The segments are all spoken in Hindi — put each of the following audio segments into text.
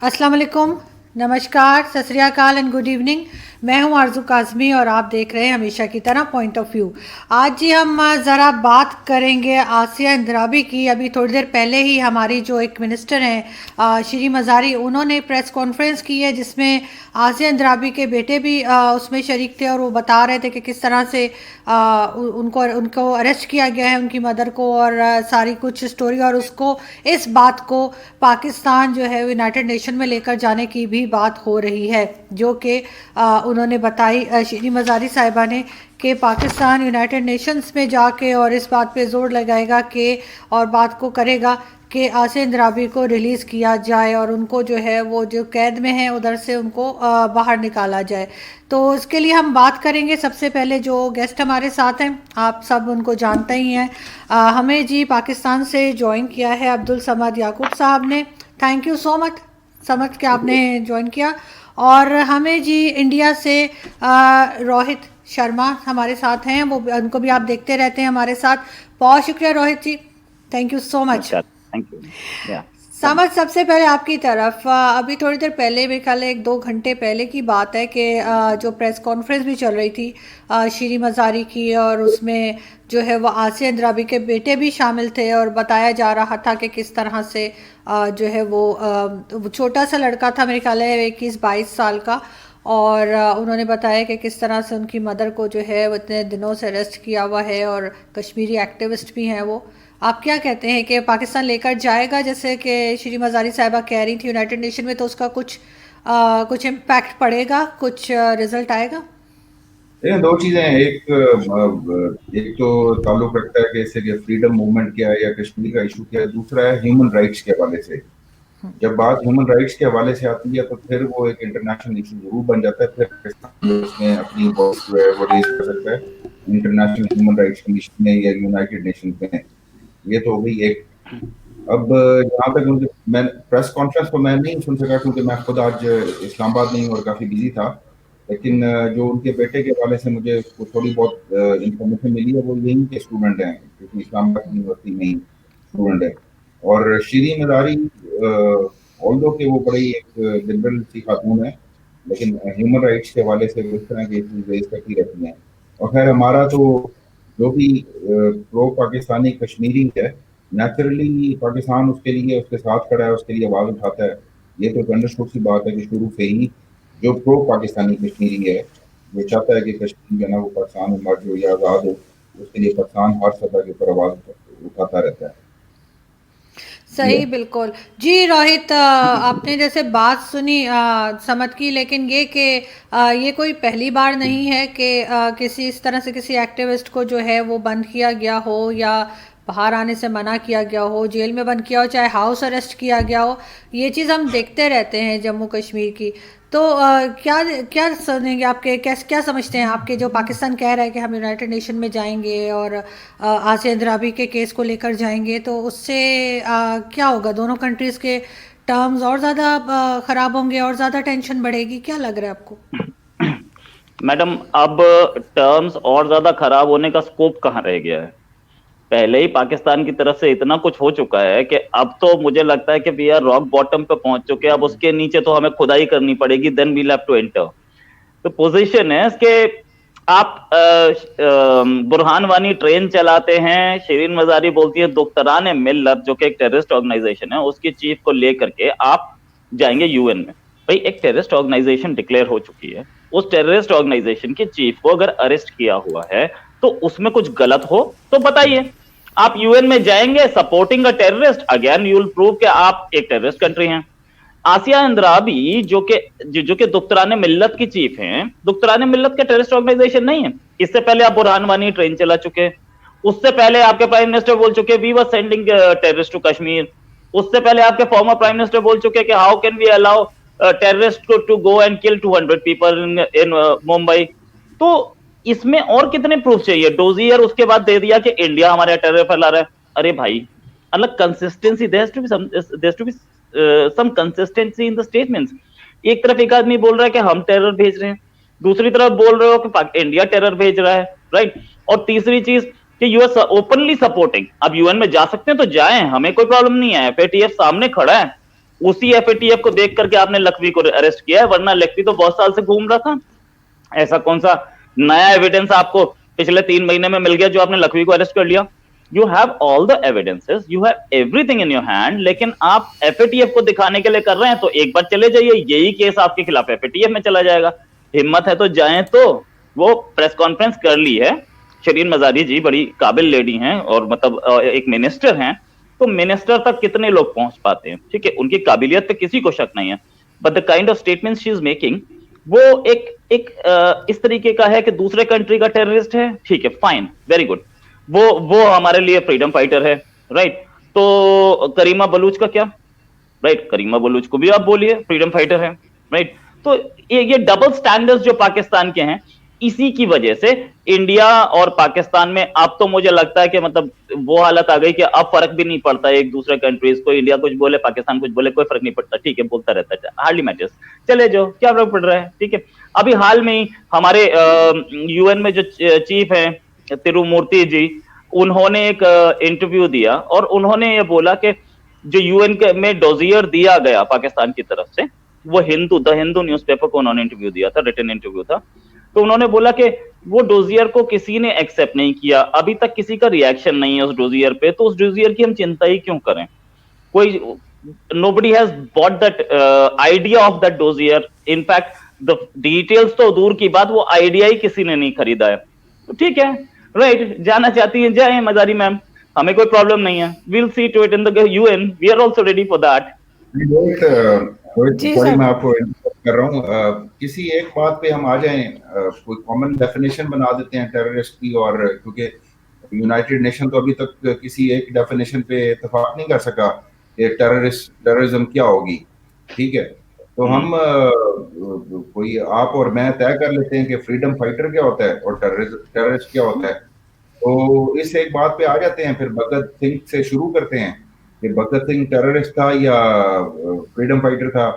अस्सलाम वालेकुम, नमस्कार, सत श्री अकाल एंड गुड इवनिंग। मैं हूं आरजू काज़मी और आप देख रहे हैं हमेशा की तरह पॉइंट ऑफ व्यू। आज जी हम ज़रा बात करेंगे आसिया इंद्राबी की। अभी थोड़ी देर पहले ही हमारी जो एक मिनिस्टर हैं श्री मज़ारी, उन्होंने प्रेस कॉन्फ्रेंस की है जिसमें आसिया इंद्राबी के बेटे भी उसमें शरीक थे और वो बता रहे थे कि किस तरह से उनको उनको अरेस्ट किया गया है, उनकी मदर को, और सारी कुछ स्टोरी, और उसको इस बात को पाकिस्तान जो है यूनाइटेड नेशन में लेकर जाने की भी बात हो रही है, जो कि उन्होंने बताई श्री मज़ारी साहिबा ने कि पाकिस्तान यूनाइटेड नेशंस में जाके और इस बात पे जोर लगाएगा कि और बात को करेगा कि आसिया इंद्राबी को रिलीज़ किया जाए और उनको जो है वो जो कैद में है उधर से उनको बाहर निकाला जाए। तो इसके लिए हम बात करेंगे। सबसे पहले जो गेस्ट हमारे साथ हैं, आप सब उनको जानते ही हैं। हमें जी पाकिस्तान से ज्वाइन किया है अब्दुल समद याकूब साहब ने। थैंक यू सो मच समझ के आपने ज्वाइन किया। और हमें जी इंडिया से रोहित शर्मा हमारे साथ हैं, वो उनको भी आप देखते रहते हैं हमारे साथ। बहुत शुक्रिया Rohit ji, thank you so much. Thank you. या समझ, सबसे पहले आपकी तरफ अभी थोड़ी देर पहले, मेरे ख्याल है 1-2 घंटे पहले की बात है कि जो प्रेस कॉन्फ्रेंस भी चल रही थी श्री मज़ारी की, और उसमें जो है वो आसिया इंद्राबी के बेटे भी शामिल थे और बताया जा रहा था कि किस तरह से जो है वो छोटा सा लड़का था, मेरे ख्याल है 21-22 साल का, और उन्होंने बताया कि किस तरह से उनकी मदर को जो है वो इतने दिनों से अरेस्ट किया हुआ है, और कश्मीरी एक्टिविस्ट भी हैं वो। आप क्या कहते हैं कि पाकिस्तान लेकर जाएगा, जैसे कि श्री मज़ारी साहिबा कह रही थी यूनाइटेड नेशन में, तो उसका कुछ इम्पैक्ट पड़ेगा, कुछ रिजल्ट आएगा? ये दो चीजें हैं। एक तो ताल्लुक रखता है कि इससे कि फ्रीडम मूवमेंट क्या है या कश्मीर का इशू क्या है। दूसरा है ह्यूमन राइट्स के हवाले से। जब बात ह्यूमन राइट्स के हवाले से आती है तो फिर वो एक इंटरनेशनल इशू जरूर बन जाता है। फिर पाकिस्तान उसमें अपनी वॉइस जो है वो रेज कर सकता है इंटरनेशनल ह्यूमन राइट्स कमीशन में या यूनाइटेड नेशन में। ये तो हो गई एक। अब जहाँ तक मुझे, मैं प्रेस कॉन्फ्रेंस को मैं नहीं सुन सका क्योंकि मैं खुद आज इस्लामाबाद नहीं हूँ और काफी बिजी था। लेकिन जो उनके बेटे के हवाले से मुझे थोड़ी बहुत इंफॉर्मेशन मिली है वो यही के स्टूडेंट हैं, क्योंकि इस्लामाबाद यूनिवर्सिटी में ही स्टूडेंट है। और श्री मज़ारी ऑल्दो के वो बड़ी एक लिबरल सी खातून है, लेकिन ह्यूमन राइट्स के हवाले से इस तरह की इशूज रेज करती रहती हैं। और खैर हमारा तो जो भी प्रो पाकिस्तानी कश्मीरी है, नेचुरली पाकिस्तान उसके लिए उसके साथ खड़ा है, उसके लिए आवाज उठाता है। ये तो अंडरस्टूड सी बात है कि शुरू से ही जो प्रो पाकिस्तानी कश्मीरी है वो चाहता है कि कश्मीर जो है ना वो पाकिस्तान में मर्ज हो या आज़ाद हो। उसके लिए पाकिस्तान हर सतह के ऊपर आवाज उठाता रहता है। सही, बिल्कुल जी। रोहित, आपने जैसे बात सुनी समझ की, लेकिन ये कि ये कोई पहली बार नहीं है कि किसी इस तरह से किसी एक्टिविस्ट को जो है वो बंद किया गया हो, या बाहर आने से मना किया गया हो, जेल में बंद किया हो, चाहे हाउस अरेस्ट किया गया हो। ये चीज़ हम देखते रहते हैं जम्मू कश्मीर की। तो क्या क्या सुनेंगे आपके, क्या समझते हैं आपके, जो पाकिस्तान कह रहा है कि हम यूनाइटेड नेशन में जाएंगे और आसिया इंद्राबी के केस को लेकर जाएंगे, तो उससे क्या होगा? दोनों कंट्रीज़ के टर्म्स और ज़्यादा ख़राब होंगे और ज़्यादा टेंशन बढ़ेगी? क्या लग रहा है आपको? मैडम, अब टर्म्स और ज्यादा खराब होने का स्कोप कहाँ रह गया है? पहले ही पाकिस्तान की तरफ से इतना कुछ हो चुका है कि अब तो मुझे लगता है कि वी आर रॉक बॉटम पे पहुंच चुके हैं। अब उसके नीचे तो हमें खुदाई करनी पड़ेगी, then we'll have to enter. तो पोजीशन है कि आप बुरहान वानी ट्रेन चलाते हैं, शिरीन मज़ारी बोलती है दुख्तरान मिल्लत जो कि एक टेररिस्ट ऑर्गेनाइजेशन है, उसकी चीफ को लेकर के आप जाएंगे यूएन में। भाई, एक टेररिस्ट ऑर्गेनाइजेशन डिक्लेयर हो चुकी है, उस टेररिस्ट ऑर्गेनाइजेशन की चीफ को अगर अरेस्ट किया हुआ है तो उसमें कुछ गलत हो तो बताइए। आप यूएन में जाएंगे supporting a terrorist, again you will prove कि आप एक टेररिस्ट कंट्री हैं। आसिया इंद्राबी जो कि दुख्तरान मिल्लत की चीफ हैं, दुख्तरान मिल्लत के टेररिस्ट ऑर्गेनाइजेशन नहीं है। इससे पहले आप बुरहान वानी ट्रेन चला चुके, उससे पहले आपके प्राइम मिनिस्टर बोल चुके we were sending terrorist to Kashmir, उससे पहले आपके फॉर्मर प्राइम मिनिस्टर बोल चुके कि how can we allow terrorist to go and kill 200 people in Mumbai. तो इसमें और कितने प्रूफ चाहिए? डोजियर उसके बाद दे दिया कि इंडिया हमारे टेरर फैला रहा है। अरे भाई, अलग consistency, there to be some consistency in the statements. एक तरफ एक आदमी बोल रहा है कि हम टेरर भेज रहे हैं, दूसरी तरफ बोल रहे हो कि इंडिया टेरर भेज रहा है, राइट? और तीसरी चीज कि यू आर ओपनली सपोर्टिंग। अब यूएन में जा सकते हैं तो जाएं, हमें कोई प्रॉब्लम नहीं है, एफएटीएफ सामने खड़ा है, उसी एफएटीएफ को देख करके आपने लखवी को अरेस्ट किया है, वरना लखवी तो बहुत साल से घूम रहा था। ऐसा कौन सा नया एविडेंस आपको पिछले 3 महीने में मिल गया जो आपने लखवी को अरेस्ट कर लिया? You have all the evidences, you have everything in your hand, लेकिन आप एफएटीएफ को दिखाने के लिए कर रहे हैं। तो एक बार चले जाइए, यही केस आपके खिलाफ एफएटीएफ में चला जाएगा। हिम्मत है तो जाएं। तो वो प्रेस कॉन्फ्रेंस कर ली है। शरीन मजारी जी बड़ी काबिल लेडी हैं और मतलब एक मिनिस्टर हैं, तो मिनिस्टर तक कितने लोग पहुंच पाते हैं? ठीक है, उनकी काबिलियत पे किसी को शक नहीं है, but the kind of statement she is making वो इस तरीके का है कि दूसरे कंट्री का टेररिस्ट है। ठीक है, फाइन, वेरी गुड, वो हमारे लिए फ्रीडम फाइटर है, राइट। तो करीमा बलूच का क्या? राइट, करीमा बलूच को भी आप बोलिए फ्रीडम फाइटर है, राइट। तो ये डबल स्टैंडर्ड्स जो पाकिस्तान के हैं, इसी की वजह से इंडिया और पाकिस्तान में अब तो मुझे लगता है कि मतलब वो हालत आ गई कि अब फर्क भी नहीं पड़ता एक दूसरे कंट्रीज को। इंडिया कुछ बोले, पाकिस्तान कुछ बोले, कोई फर्क नहीं पड़ता, ठीक है, बोलता रहता है, हार्डली मैटर्स, चले जो, क्या फर्क पड़ रहा है, ठीक है। अभी हाल में ही हमारे यूएन में जो चीफ हैं तिरुमूर्ति जी, उन्होंने एक इंटरव्यू दिया और उन्होंने ये बोला कि जो यूएन में डोजियर दिया गया पाकिस्तान की तरफ से, वो द हिंदू न्यूज़पेपर को उन्होंने इंटरव्यू दिया था, रिटन इंटरव्यू था। तो उन्होंने बोला कि वो डोजियर को किसी ने एक्सेप्ट नहीं किया, अभी तक किसी का रिएक्शन नहीं है उस डोजियर पे, तो उस डोजियर की हम चिंता ही क्यों करें? कोई nobody has bought that idea of that dossier. In fact, the details तो दूर की बात, वो आइडिया ही किसी ने नहीं खरीदा है। तो ठीक है, राइट, जाना चाहती हैं जाएं मजारी मैम, हमें कोई प्रॉब्लम नहीं है। we'll see to it in the UN, we are also ready for that. Sorry मैं आपको इंटरप्ट कर रहा हूँ, किसी एक बात पे हम आ जाएं, कोई कॉमन डेफिनेशन बना देते हैं टेररिस्ट की, और क्योंकि यूनाइटेड नेशन तो अभी तक किसी एक डेफिनेशन पे इत्तेफाक नहीं कर सका कि टेररिज्म क्या होगी, ठीक है। तो हम कोई आप और मैं तय कर लेते हैं कि फ्रीडम फाइटर क्या होता है और टेररिस्ट क्या होता है। तो इस एक बात पे आ जाते हैं, फिर भगत सिंह से शुरू करते हैं कि भगत सिंह टेररिस्ट था या फ्रीडम फाइटर था।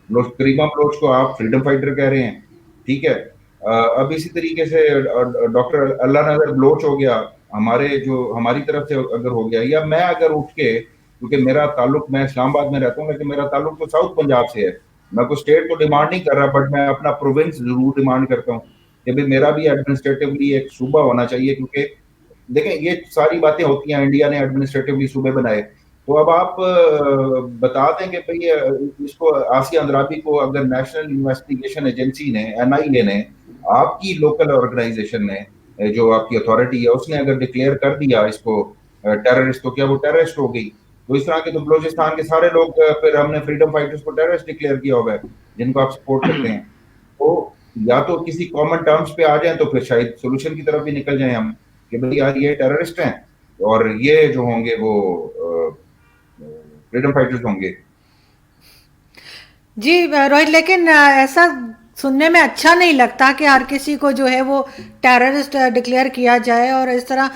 करीमा बलोच को आप फ्रीडम फाइटर कह रहे हैं, ठीक है। अब इसी तरीके से डॉक्टर अल्लाह नजर बलोच हो गया, हमारी तरफ से अगर हो गया, या मैं अगर उठ के, क्योंकि मेरा ताल्लुक, मैं इस्लामाबाद में रहता हूँ लेकिन मेरा ताल्लुक तो साउथ पंजाब से है, मैं कोई स्टेट तो डिमांड नहीं कर रहा, बट मैं अपना प्रोविंस जरूर डिमांड करता हूँ कि भाई मेरा भी एडमिनिस्ट्रेटिवली एक सूबा होना चाहिए। क्योंकि देखें, ये सारी बातें होती हैं, इंडिया ने एडमिनिस्ट्रेटिवली सूबे बनाए, तो अब आप बता देंगे भाई इसको, आसिया अंद्राबी को अगर नेशनल इन्वेस्टिगेशन एजेंसी ने, एनआईए ने, आपकी लोकल ऑर्गेनाइजेशन ने, जो आपकी अथॉरिटी है, उसने अगर डिक्लेयर कर दिया इसको टेररिस्ट, तो क्या वो टेररिस्ट हो गई? तो इस तरह के तो बलोचिस्तान के सारे लोग, फिर हमने फ्रीडम फाइटर्स को टेररिस्ट डिक्लेयर किया हुआ है जिनको आप सपोर्ट करते हैं। तो या तो किसी कॉमन टर्म्स पे आ जाए, तो फिर शायद सोल्यूशन की तरफ भी निकल जाए हम कि भाई यार ये टेररिस्ट हैं और ये जो होंगे वो फ्रीडम फाइटर्स होंगे। जी रोहित, लेकिन ऐसा सुनने में अच्छा नहीं लगता कि हर किसी को जो है वो टेररिस्ट डिक्लेयर किया जाए। और इस तरह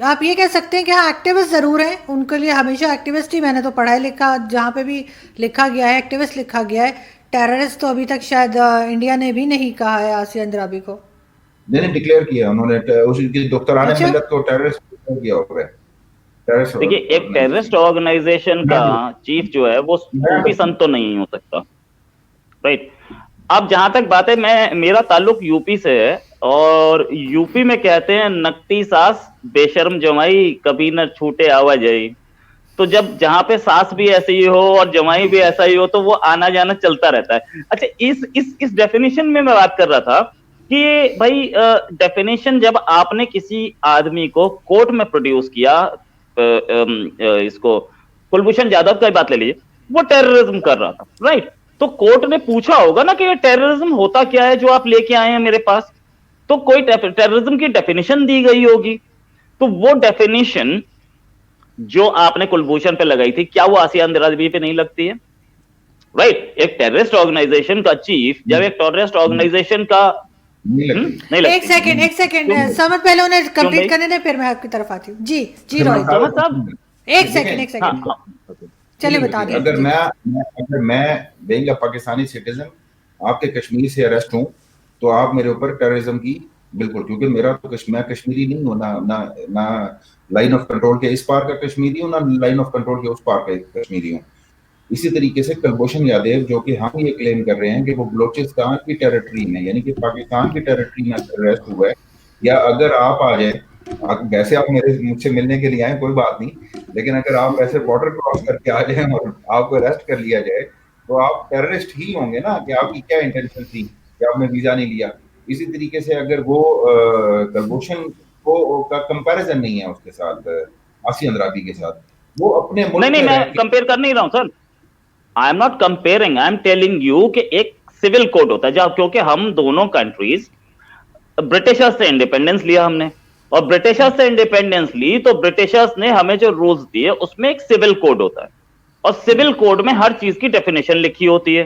आप ये कह सकते हैं कि हाँ, एक्टिविस्ट ज़रूर हैं, उनके लिए हमेशा एक्टिविस्ट ही, मैंने तो पढ़ा लिखा जहाँ पे भी लिखा गया है एक्टिविस्ट लिखा गया है, टेररिस्ट तो अभी तक शायद इंडिया ने भी नहीं कहा है आसिया अंद्राबी को। नहीं, डिक्लेयर किया उन्होंने, उसकी डॉक्टराने अच्छा? मिल्लत को टेररिस्ट डिक्लेयर किया हुआ है। देखिए, एक टेररिस्ट ऑर्गेनाइजेशन का चीफ जो है वो सूफी संत तो नहीं हो सकता, राइट। अब जहां तक बात है, मेरा ताल्लुक यूपी से है, और यूपी में कहते हैं नकती सास बेशर्म जमाई कभी न छूटे आवाजाई। तो जब जहां पे सास भी ऐसी ही हो और जमाई भी ऐसा ही हो, तो वो आना जाना चलता रहता है। अच्छा, इस डेफिनेशन में मैं बात कर रहा था कि भाई डेफिनेशन जब आपने किसी आदमी को कोर्ट में प्रोड्यूस किया, इसको कुलभूषण जाधव की बात ले लीजिए, वो टेररिज्म कर रहा था, राइट। तो कोर्ट ने पूछा होगा ना कि ये टेररिज्म होता क्या है जो आप लेके आए हैं मेरे पास, तो कोई टेररिज्म की डेफिनेशन दी गई होगी। तो वो डेफिनेशन जो आपने कुलभूषण पे लगाई थी, क्या वो आसिया अंद्राबी पे नहीं लगती है, राइट? एक टेररिस्ट ऑर्गेनाइजेशन का चीफ जब एक टेररिस्ट ऑर्गेनाइजेशन का नहीं लगती। एक सेकंड समझ, पहले उन्हें कंप्लीट करने दें, फिर मैं आपकी तरफ आती हूँ। जी रोहित साहब, एक सेकंड चलिए बता दें। अगर मैं बीइंग अ पाकिस्तानी सिटीजन आपके कश्मीर से अरेस्ट हूं, तो आप मेरे ऊपर टेररिज्म की बिल्कुल, क्योंकि मेरा तो मैं कश्मीरी नहीं हूं, ना लाइन ऑफ कंट्रोल के इस पार का कश्मीरी हूं, ना लाइन ऑफ कंट्रोल के उस पार का कश्मीरी हूं। इसी तरीके से कुलभूषण यादव, जो कि हम ये क्लेम कर रहे हैं कि वो बलोचिस्तान की टेरिटरी में, यानी कि पाकिस्तान की टेरिटरी में अरेस्ट हुआ है, या अगर आप आ जाए, वैसे आप मुझसे मिलने के लिए आए कोई बात नहीं, लेकिन अगर आप ऐसे बॉर्डर क्रॉस करके आ जाए और आपको अरेस्ट कर लिया जाए, तो आप टेररिस्ट ही होंगे ना, कि आपकी क्या इंटेंशन थी कि आपने वीजा नहीं लिया। इसी तरीके से अगर वो कुलभूषण को का कंपैरिजन नहीं है उसके साथ, आसिया अंद्राबी के साथ, वो अपने नहीं मुल्क नहीं, में रह मैं के। कंपेयर कर नहीं रहा हूं sir, I am not comparing, I am telling you कि एक सिविल कोड होता है जहां, क्योंकि हम दोनों कंट्रीज ब्रिटिशर्स से इंडिपेंडेंस लिया हमने, और ब्रिटिशर्स से इंडिपेंडेंस ली तो ब्रिटिशर्स ने हमें जो रूल्स दिए उसमें एक सिविल कोड होता है, और सिविल कोड में हर चीज की डेफिनेशन लिखी होती है,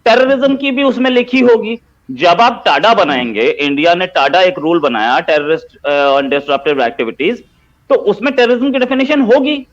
टेररिज्म की भी उसमें लिखी होगी। जब आप टाडा बनाएंगे, इंडिया ने टाडा एक रूल बनाया, टेररिस्ट एंड डिसरप्टिव एक्टिविटीज, तो उसमें टेररिज्म की डेफिनेशन होगी।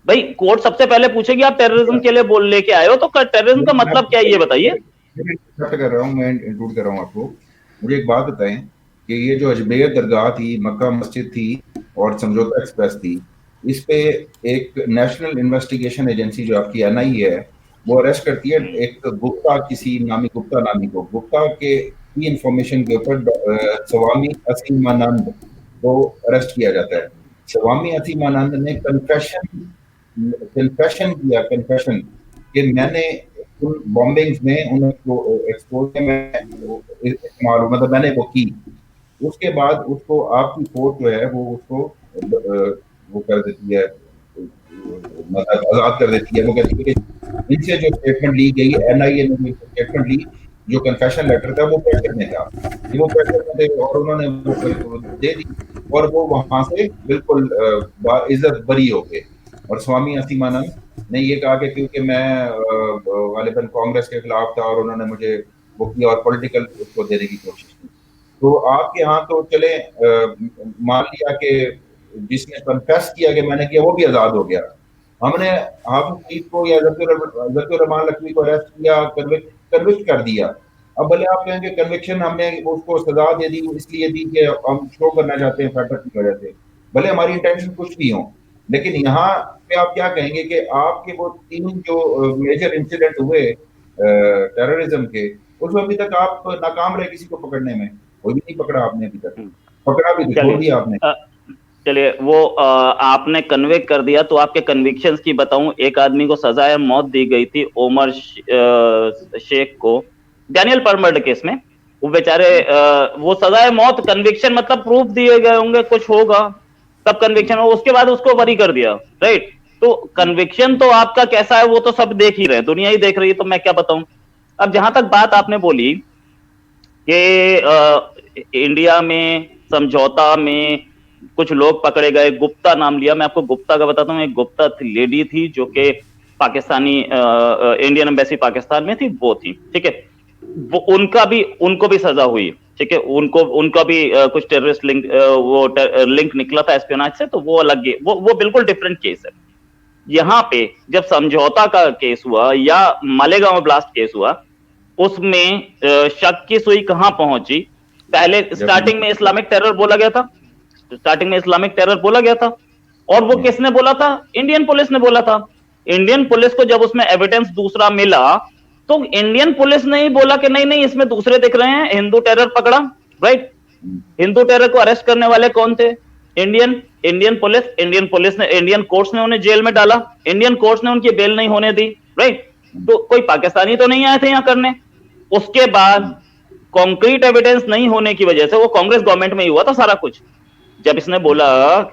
भाई कोर्ट सबसे पहले पूछेगी आप टेररिज्म के लिए बोल लेके आए हो, तो टेररिज्म का मैं मतलब क्या है ये बताइए। इंटरप्ट कर रहा हूँ, मैं इंक्लूड कर रहा हूँ आपको। मुझे एक बात बताएं कि ये जो अजमेर दरगाह थी, मक्का मस्जिद थी और समझौता एक्सप्रेस थी, इस पे एक नेशनल इन्वेस्टिगेशन एजेंसी जो आपकी एनआई है, वो अरेस्ट करती है एक गुप्ता, किसी नामी गुप्ता नामी को। गुप्ता के की इंफॉर्मेशन के ऊपर स्वामी असीमानंद को अरेस्ट किया जाता है। स्वामी असीमानंद ने कन्फेशन किया, कन्फेशन कि मैंने उन बॉम्बिंग्स में, उन एक्सप्लोजन में इस्तेमाल, मतलब मैंने वो की। उसके बाद उसको आपकी कोर्ट जो है वो उसको वो कर देती है, मतलब आजाद कर देती है। वो कहती है कि इनसे जो स्टेटमेंट ली गई, एनआईए ने जो स्टेटमेंट ली, जो कन्फेशन लेटर था वो प्रेशर में था, कि वो प्रेशर में थे, और उन्होंने वो दे दी, और वो वहां से बिल्कुल इज्जत बरी हो गए। और स्वामी असीमानंद ने ये कहा कि क्योंकि मैं गालिबन कांग्रेस के खिलाफ था और उन्होंने मुझे वो किया और पॉलिटिकल उसको देने की कोशिश की। तो आपके यहाँ तो चले मान लिया कि जिसने कन्फेस किया कि मैंने किया वो भी आजाद हो गया, हमने हाफिज सईद को या जकीर रहमान लखवी को अरेस्ट किया, कन्विक्ट कर दिया। अब भले आप कहेंगे कन्विक्शन हमने उसको सजा दे दी, इसलिए दी कि हम शो करना चाहते हैं फैक्टर की वजह से, भले हमारी इंटेंशन कुछ भी हो, लेकिन यहाँ पे आप क्या कहेंगे कि आपके वो 3 जो मेजर इंसिडेंट हुए टेररिज्म के, उसमें अभी तक आप नाकाम रहे किसी को पकड़ने में? कोई भी नहीं पकड़ा आपने अभी तक, पकड़ा भी तो छोड़ दिया आपने। चलिए वो आपने कन्विक्ट कर दिया, तो आपके कन्विक्शंस की बताऊं। एक आदमी को सजाए मौत दी गई थी, ओमर शेख को, डैनियल परमर्ड केस में। वो बेचारे वो सजाए मौत, कन्विक्शन मतलब प्रूफ दिए गए होंगे, कुछ होगा तब कन्विक्शन हो, उसके बाद उसको बरी कर दिया, राइट। तो कन्विक्शन तो आपका कैसा है वो तो सब देख ही रहे हैं, दुनिया ही देख रही है, तो मैं क्या बताऊं। अब जहां तक बात आपने बोली कि इंडिया में समझौता में कुछ लोग पकड़े गए, गुप्ता नाम लिया, मैं आपको गुप्ता का बताता हूँ। एक गुप्ता लेडी थी जो कि पाकिस्तानी इंडियन एम्बेसी पाकिस्तान में थी, वो थी, ठीक है। वो उनको भी सजा हुई, ठीक है। उनका भी कुछ टेररिस्ट लिंक लिंक निकला था एस्पियोनाज से, तो वो अलग, वो बिल्कुल डिफरेंट केस है। यहाँ पे जब समझौता का केस हुआ या मालेगांव ब्लास्ट केस हुआ, उसमें शक की सुई कहां पहुंची। पहले स्टार्टिंग में इस्लामिक टेरर बोला गया था, स्टार्टिंग में इस्लामिक टेरर बोला गया था, और वो किसने बोला था? इंडियन पुलिस ने बोला था। इंडियन पुलिस को जब उसमें एविडेंस दूसरा मिला, तो इंडियन पुलिस ने ही बोला कि नहीं नहीं, इसमें दूसरे दिख रहे हैं, हिंदू टेरर पकड़ा, राइट। हिंदू टेरर को अरेस्ट करने वाले कौन थे? इंडियन पुलिस ने, इंडियन कोर्ट्स ने उन्हें जेल में डाला, इंडियन कोर्ट्स ने उनकी बेल नहीं होने दी, राइट। तो कोई पाकिस्तानी तो नहीं आए थे यहां करने। उसके बाद कॉन्क्रीट एविडेंस नहीं होने की वजह से, वो कांग्रेस गवर्नमेंट में ही हुआ था सारा कुछ। जब इसने बोला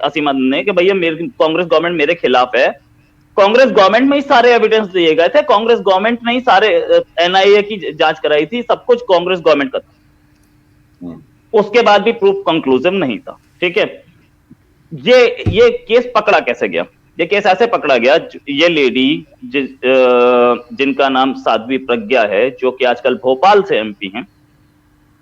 असीमत ने कि भैया मेरी कांग्रेस गवर्नमेंट मेरे खिलाफ है, कांग्रेस गवर्नमेंट में ही सारे एविडेंस दिए गए थे, कांग्रेस गवर्नमेंट ने ही सारे एनआईए की जांच कराई थी, सब कुछ कांग्रेस गवर्नमेंट का था। उसके बाद भी प्रूफ कंक्लूसिव नहीं था, ठीक है। ये केस पकड़ा कैसे गया? ये केस ऐसे पकड़ा गया, ये लेडी जिनका नाम साध्वी प्रज्ञा है, जो कि आजकल भोपाल से एमपी हैं,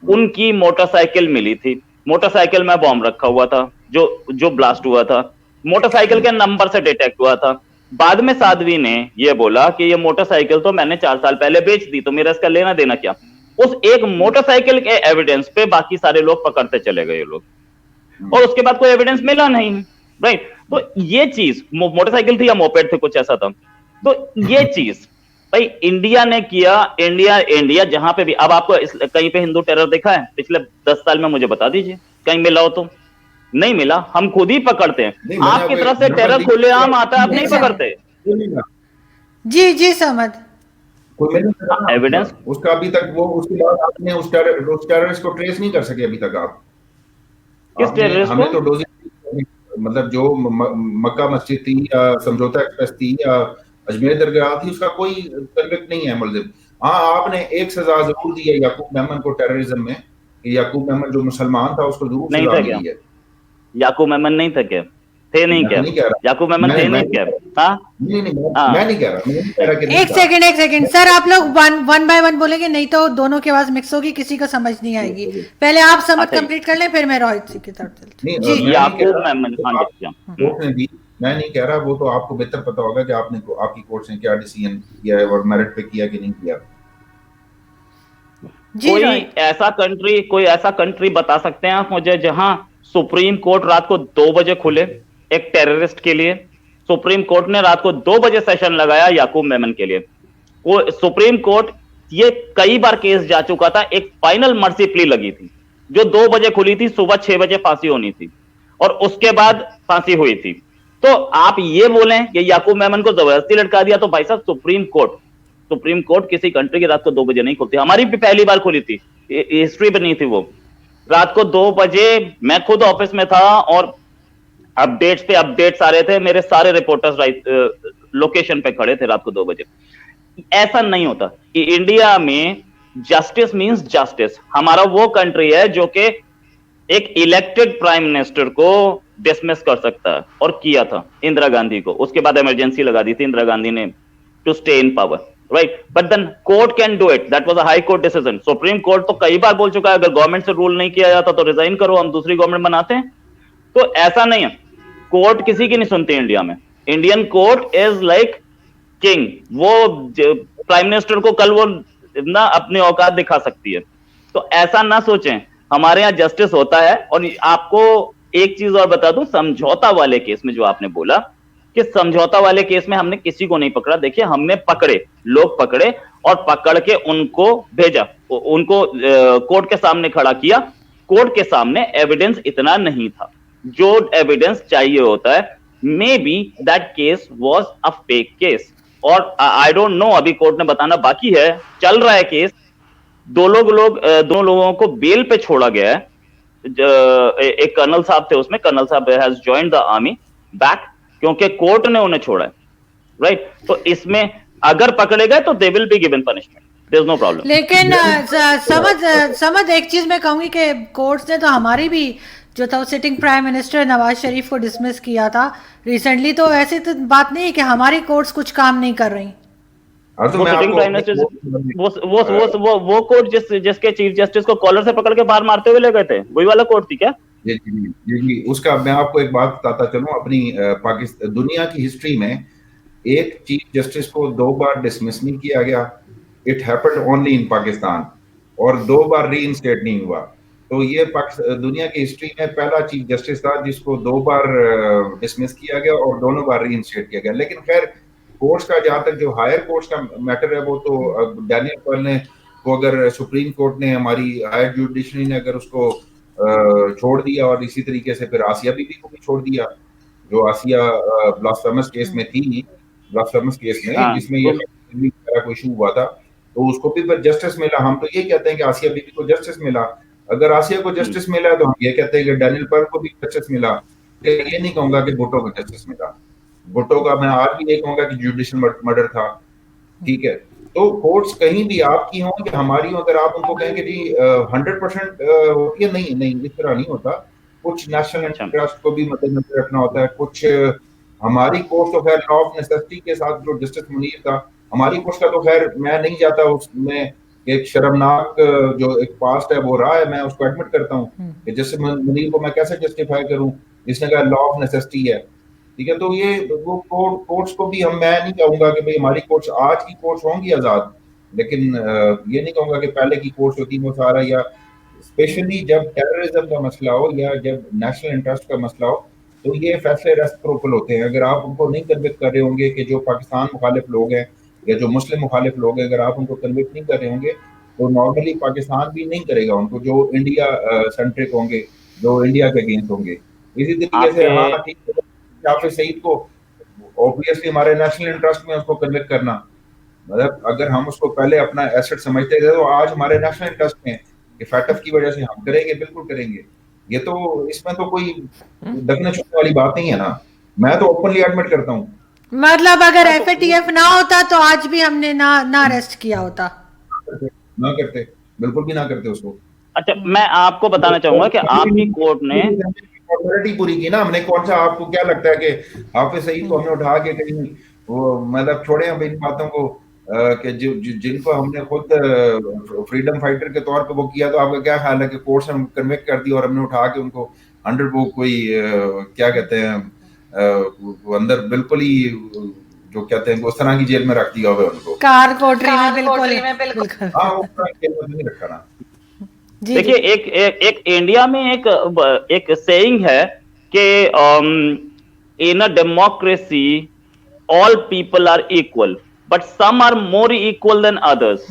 उनकी मोटरसाइकिल मिली थी। मोटरसाइकिल में बॉम्ब रखा हुआ था, जो ब्लास्ट हुआ था, मोटरसाइकिल के नंबर से डिटेक्ट हुआ था। बाद में साध्वी ने यह बोला कि ये मोटरसाइकिल तो मैंने 4 साल पहले बेच दी, तो मेरा इसका लेना देना क्या। उस एक मोटरसाइकिल के एविडेंस पे बाकी सारे लोग पकड़ते चले गए लोग, और उसके बाद कोई एविडेंस मिला नहीं, राइट। तो ये चीज, मोटरसाइकिल थी या मोपेड थे, कुछ ऐसा था। तो ये चीज भाई इंडिया ने किया, इंडिया इंडिया जहां पे भी, अब आपको कहीं पे हिंदू टेरर देखा है पिछले 10 साल में? मुझे बता दीजिए कहीं मिला हो तो। नहीं मिला, हम खुद ही पकड़ते हैं। नहीं, मैंने आपकी आपको तरफ से एग्जांपल टेरर खुलेआम आता है, आप नहीं अच्छा। पकड़ते। जी जी समझ। कोई मैंने करा ना एविडेंस उसका अभी तक, वो उसके बाद आपने उस टेररिस्ट को ट्रेस नहीं कर सके अभी तक आप। किस आपने टेररिस्ट को? हमें तो डोजी, मतलब जो मक्का मस्जिद थी या समझौता एक्सप्रेस थी या अजमेर दरगाह थी, उसका कोई कन्विक्ट नहीं है मुलजिम। हाँ, आपने एक सजा जरूर दी है याकूब मेमन को टेररिज्म में, कि याकूब मेमन जो मुसलमान था उसको जरूर नहीं सजा थे क्या? मिली है। याकूब मेमन नहीं थे क्या? थे नहीं मैं क्या? नहीं कह रहा, याकूब मेमन थे मैं नहीं क्या? हाँ नहीं नहीं, मैं हाँ। नहीं कह रहा, मैं नहीं कह रहा कि नहीं था। एक सेकंड सर, आप लोग वन बाय वन बोलेंगे, नहीं तो दोनों की आवाज मिक्स होगी, किसी को समझ नहीं आएगी। पहले आप समझ अच्छा कंप्लीट कर लें, फिर मैं रोहित की तरफ चलती नहीं, हूँ। जी। मैं नहीं कह याकूब रहा मेमन, तो हाँ आप जी, कोर्ट ने दी, मैं नहीं कह रहा, वो तो आपको बेहतर पता होगा कि आपने आपकी कोर्ट ने क्या डिसीजन किया है और मेरिट पे किया कि नहीं किया। जी रोहित। कोई ऐसा कंट्री बता सकते हैं आप मुझे जहां सुप्रीम कोर्ट रात को 2 बजे खुले एक टेररिस्ट के लिए? सुप्रीम कोर्ट ने रात को 2 बजे सेशन लगाया याकूब मेमन के लिए। वो सुप्रीम कोर्ट, ये कई बार केस जा चुका था, एक फाइनल मर्सी प्ली लगी थी जो 2 बजे खुली थी, सुबह 6 बजे फांसी होनी थी और उसके बाद फांसी हुई थी। तो आप ये बोलें कि याकूब मेमन को जबरदस्ती लटका दिया, तो भाई साहब सुप्रीम कोर्ट किसी कंट्री की रात को 2 बजे नहीं खुलती। हमारी भी पहली बार खुली थी, हिस्ट्री बनी थी वो रात को 2 बजे। मैं खुद ऑफिस में था और अपडेट्स पे अपडेट्स आ रहे थे, मेरे सारे रिपोर्टर्स लोकेशन पे खड़े थे रात को 2 बजे। ऐसा नहीं होता कि इंडिया में जस्टिस मींस जस्टिस। हमारा वो कंट्री है जो कि एक इलेक्टेड प्राइम मिनिस्टर को डिसमिस कर सकता है, और किया था इंदिरा गांधी को। उसके बाद इमरजेंसी लगा दी थी इंदिरा गांधी ने to stay in power, right? But then court can do it, that was a high court decision. Supreme court तो कई बार बोल चुका है अगर गवर्नमेंट से रूल नहीं किया जाता तो रिजाइन करो, हम दूसरी गवर्नमेंट बनाते हैं। तो ऐसा नहीं है, कोर्ट किसी की नहीं सुनती इंडिया में। Indian court is like king. वो प्राइम मिनिस्टर को कल वो ना अपनी औकात दिखा सकती है। तो ऐसा ना सोचें, हमारे यहाँ जस्टिस होता है। और आपको एक चीज और बता दूं, समझौता वाले केस में जो आपने बोला कि समझौता वाले केस में हमने किसी को नहीं पकड़ा, देखिए हमने लोग पकड़े और पकड़ के उनको भेजा, उनको कोर्ट के सामने खड़ा किया। कोर्ट के सामने एविडेंस इतना नहीं था जो एविडेंस चाहिए होता है। May be that case was a fake case, और आई डोंट नो, अभी कोर्ट ने बताना बाकी है, चल रहा है केस। दोनों लोगों को बेल पे छोड़ा गया है। एक कर्नल साहब थे उसमें, कर्नल साहब has joined the army back, क्योंकि कोर्ट ने उन्हें छोड़ा है, राइट? तो इसमें अगर पकड़े गए तो they will be given punishment, there is no problem. लेकिन समझ एक चीज मैं कहूंगी कि कोर्ट्स ने तो हमारी भी जो था sitting prime minister Nawaz Sharif को डिसमिस किया था रिसेंटली। तो ऐसी तो बात नहीं है कि हमारी कोर्ट्स कुछ काम नहीं कर रही। तो वो सिटिंग प्राइम मिनिस्टर, वो कोर्ट जिसके चीफ जस्टिस को कॉलर से पकड़ के बाहर मारते हुए ले गए थे, वही वाला कोर्ट थी क्या? जी, उसका मैं आपको एक बात बताता चलूं। अपनी पाकिस्तान दुनिया की हिस्ट्री में एक चीफ जस्टिस को 2 बार डिसमिस नहीं किया गया। It happened only in Pakistan, और 2 बार रीइंस्टेट नहीं हुआ। तो ये दुनिया की हिस्ट्री में पहला चीफ जस्टिस था जिसको 2 बार डिसमिस किया गया और दोनों बार रीइंस्टेट किया गया। लेकिन खैर, कोर्ट्स का जहां तक जो हायर कोर्ट्स का मैटर है, वो तो डैनियल पर्ल ने को अगर सुप्रीम कोर्ट ने, हमारी हायर जुडिशरी ने अगर उसको छोड़ दिया, और इसी तरीके से फिर आसिया बीबी को भी छोड़ दिया, जो आसिया ब्लास्फेमस केस में थी, ब्लास्फेमस केस में जिसमें ये कोई इशू हुआ था, तो उसको भी फिर जस्टिस मिला। हम तो ये कहते हैं कि आसिया बीबी को जस्टिस मिला। अगर आसिया को जस्टिस मिला तो हम ये कहते हैं कि डैनियल पर्ल को भी जस्टिस मिला। ये नहीं कहूंगा कि भुट्टो को जस्टिस मिला। भुट्टो का मैं आज भी नहीं कहूंगा कि जुडिशियल मर्डर था, ठीक है? तो कोर्ट्स कहीं भी आपकी हो कि हमारी हो, अगर आप उनको कहें कि जी 100% होती है, नहीं, इस तरह नहीं होता। कुछ नेशनल इंटरेस्ट को भी मद्देनजर रखना होता है। कुछ हमारी कोर्ट तो खैर लॉ ऑफ नेसेसिटी के साथ, जो जस्टिस मुनीर था, हमारी कोर्ट का तो खैर मैं नहीं जाता उसमें, एक शर्मनाक जो एक पास्ट है वो रहा है, मैं उसको एडमिट करता हूँ कि जस्टिस मुनीर को मैं कैसे जस्टिफाई करूँ, जिसने कहा लॉ ऑफ नेसेसिटी है, ठीक है? तो ये वो कोर्ट्स को भी मैं नहीं कहूंगा कि भाई हमारी कोर्ट्स आज की कोर्ट्स होंगी आजाद, लेकिन ये नहीं कहूंगा कि पहले की कोर्ट्स होती वो सारा, या स्पेशली जब टेररिज्म का मसला हो या जब नेशनल इंटरेस्ट का मसला हो, तो ये फैसले रेसिप्रोकल होते हैं। अगर आप उनको नहीं कन्विक्ट कर रहे होंगे कि जो पाकिस्तान मुखालिफ लोग हैं या जो मुस्लिम मुखालिफ लोग हैं, अगर आप उनको कन्विक्ट नहीं कर रहे होंगे तो नॉर्मली पाकिस्तान भी नहीं करेगा उनको, जो इंडिया सेंट्रिक होंगे, जो इंडिया के अगेंस्ट होंगे। इसी तरीके से आपके हाँ ठीक है, हाफिज सईद को ऑब्वियसली हमारे नेशनल इंटरेस्ट में उसको कन्विक्ट करना, मतलब अगर हम उसको पहले अपना एसेट समझते थे तो आज हमारे नेशनल इंटरेस्ट में कि फैटफ की वजह से हम करेंगे, बिल्कुल करेंगे। ये तो इसमें तो कोई दखने छुपने वाली बात नहीं है ना, मैं तो ओपनली एडमिट करता हूँ। मतलब अगर एफएटीएफ ना होता तो आज भी हमने ना अरेस्ट किया होता। ना करते, बिल्कुल भी ना करते उसको। अच्छा, मैं आपको बताना चाहूंगा कि आपकी कोर्ट ने फॉर्मेलिटी पूरी की ना हमने। कौन सा आपको क्या लगता है कि हाफिज सईद को हमने उठा के कहीं वो मतलब छोड़े हम इन बातों को कि जिनको हमने खुद फ्रीडम फाइटर के तौर पे वो किया, तो आपका क्या ख्याल है कि कोर्ट से कन्विक्ट कर दिया और हमने उठा के उनको अंडर वो कोई क्या कहते हैं वो अंदर बिल्कुल ही जो कहते हैं उस तरह की जेल में रख दिया हुआ है उनको, कार कोटरी में बिल्कुल। हाँ वो जेल में नहीं रखा ना। जी देखिए, जी। एक इंडिया में एक सेइंग है कि in a democracy all people are equal but some are more equal than others.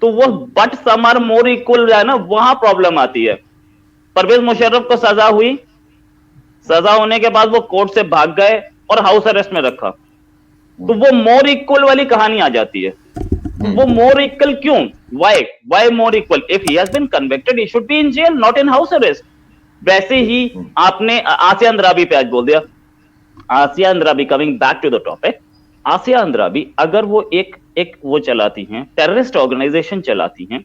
तो वो but some are more equal है ना, वहां प्रॉब्लम आती है। परवेज मुशर्रफ को सजा हुई, सजा होने के बाद वो कोर्ट से भाग गए और हाउस अरेस्ट में रखा, तो वो मोर इक्वल वाली कहानी आ जाती है। वो मोर इक्वल क्यों? Why more equal? If he has been convicted he should be in jail, not in house arrest. वैसे ही आपने आसिया अंद्राबी पे आज बोल दिया। Asiya Andrabi, coming back to the topic, Asiya Andrabi अगर वो एक वो चलाती हैं, टेररिस्ट ऑर्गेनाइजेशन चलाती हैं,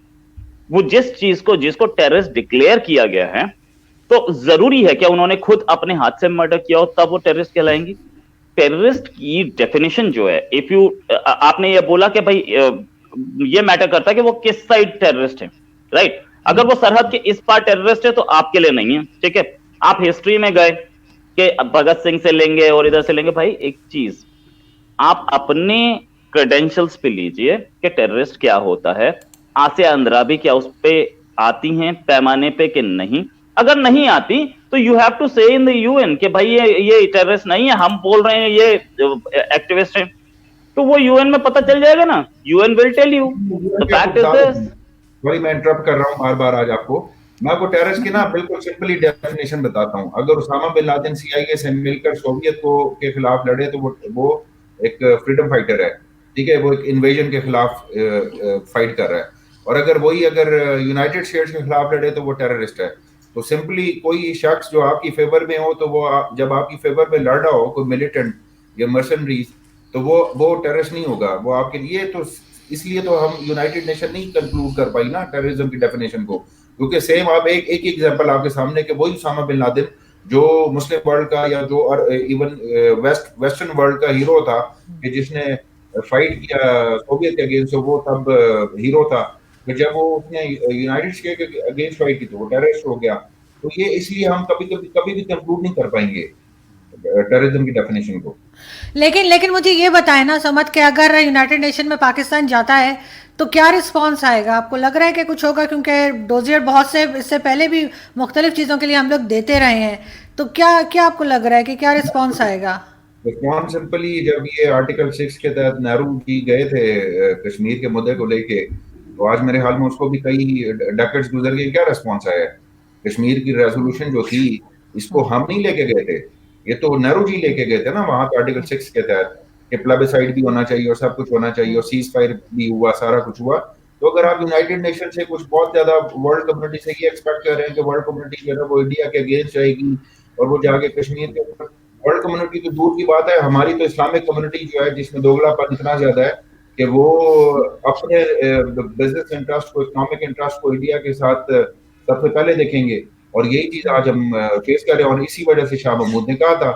वो जिस चीज को जिसको टेररिस्ट डिक्लेयर किया गया है, तो जरूरी है क्या उन्होंने खुद अपने हाथ से मर्डर किया हो तब वो टेररिस्ट कहलाएंगी? टेररिस्ट की डेफिनेशन जो है, इफ यू आपने ये बोला कि भाई ये मैटर करता है कि वो किस साइड टेररिस्ट है, राइट? अगर वो सरहद के इस पार टेररिस्ट है तो आपके लिए नहीं है, ठीक है? आप हिस्ट्री में गए कि भगत सिंह से लेंगे और इधर से लेंगे, भाई एक चीज आप अपने क्रेडेंशियल्स पे लीजिए कि टेररिस्ट क्या होता है। आसिया अंद्राबी क्या उस पे आती हैं पैमाने पे कि नहीं? अगर नहीं आती तो यू हैव टू से इन द यूएन कि भाई ये टेररिस्ट नहीं है, हम बोल रहे हैं ये एक्टिविस्ट है, तो वो यूएन में पता चल जाएगा ना। UN will tell you the fact is this. Sorry मैं इंटरप्ट कर रहा हूँ बार बार आज आपको। मैं आपको टेररिस्ट की ना बिल्कुल सिंपली डेफिनेशन बताता हूँ। अगर उसामा बिन लादेन सीआईए से मिलकर सोवियत को के खिलाफ लड़े तो वो एक फ्रीडम फाइटर है, ठीक है? वो एक इन्वेजन के खिलाफ फाइट कर रहा है। और अगर वही अगर यूनाइटेड स्टेट्स के खिलाफ लड़े तो वो टेररिस्ट है। तो सिंपली कोई शख्स जो आपकी फेवर में हो, तो वो जब आपकी फेवर में लड़ रहा हो कोई मिलिटेंट या मर्सनरीज, तो वो टेररिस्ट नहीं होगा वो आपके लिए। तो इसलिए तो हम यूनाइटेड नेशन नहीं कंक्लूड कर पाई ना टेररिज्म की डेफिनेशन को, क्योंकि सेम आप एक एग्जांपल आपके सामने कि वही उसामा बिन लादेन जो मुस्लिम वर्ल्ड का या जो इवन वेस्टर्न वर्ल्ड का हीरो था कि जिसने फाइट किया सोवियत के अगेंस्ट, वो तब हीरो था। फिर जब वो उसने यूनाइटेड स्टेट के अगेंस्ट फाइट की तो वो टेररिस्ट हो गया। तो ये इसलिए हम कभी भी कंक्लूड नहीं कर पाएंगे टेररिज्म की डेफिनेशन को। लेकिन मुझे ये बताएं ना समझ के, अगर यूनाइटेड नेशन में पाकिस्तान जाता है तो क्या रिस्पांस आएगा? आपको लग रहा है कि कुछ होगा? क्योंकि डोजियर बहुत से इससे पहले भी मुख्तलिफ चीज़ों के लिए हम लोग देते रहे हैं, तो क्या क्या आपको लग रहा है कि क्या रिस्पांस आएगा? रिस्पॉन्स सिंपली जब ये आर्टिकल 6 के तहत नेहरू जी गए थे कश्मीर के मुद्दे को लेके, तो आज मेरे ख्याल में उसको भी कई डेकेड्स गुजर गए, क्या रिस्पॉन्स आया है? कश्मीर की रेजोल्यूशन जो थी इसको हम नहीं लेके गए थे, ये तो नेहरू जी लेके गए थे ना वहां पे आर्टिकल 6 के तहत कि प्लेबिसाइड भी होना चाहिए और सब कुछ होना चाहिए और सीज फायर भी हुआ, सारा कुछ हुआ। तो अगर आप यूनाइटेड नेशन से कुछ बहुत ज्यादा वर्ल्ड कम्युनिटी से ये एक्सपेक्ट कर रहे हैं कि वर्ल्ड कम्युनिटी जो है वो इंडिया के अगेंस्ट जाएगी और वो जाके कश्मीर के ऊपर, वर्ल्ड कम्युनिटी तो दूर की बात है, हमारी तो इस्लामिक कम्युनिटी जो है जिसमें दोगलापन इतना ज्यादा है कि वो अपने बिजनेस इंटरेस्ट को, इकोनॉमिक इंटरेस्ट को इंडिया के साथ सबसे पहले देखेंगे। और यही चीज आज हम फेस कर रहे हैं। और इसी वजह से शाह महमूद ने कहा था,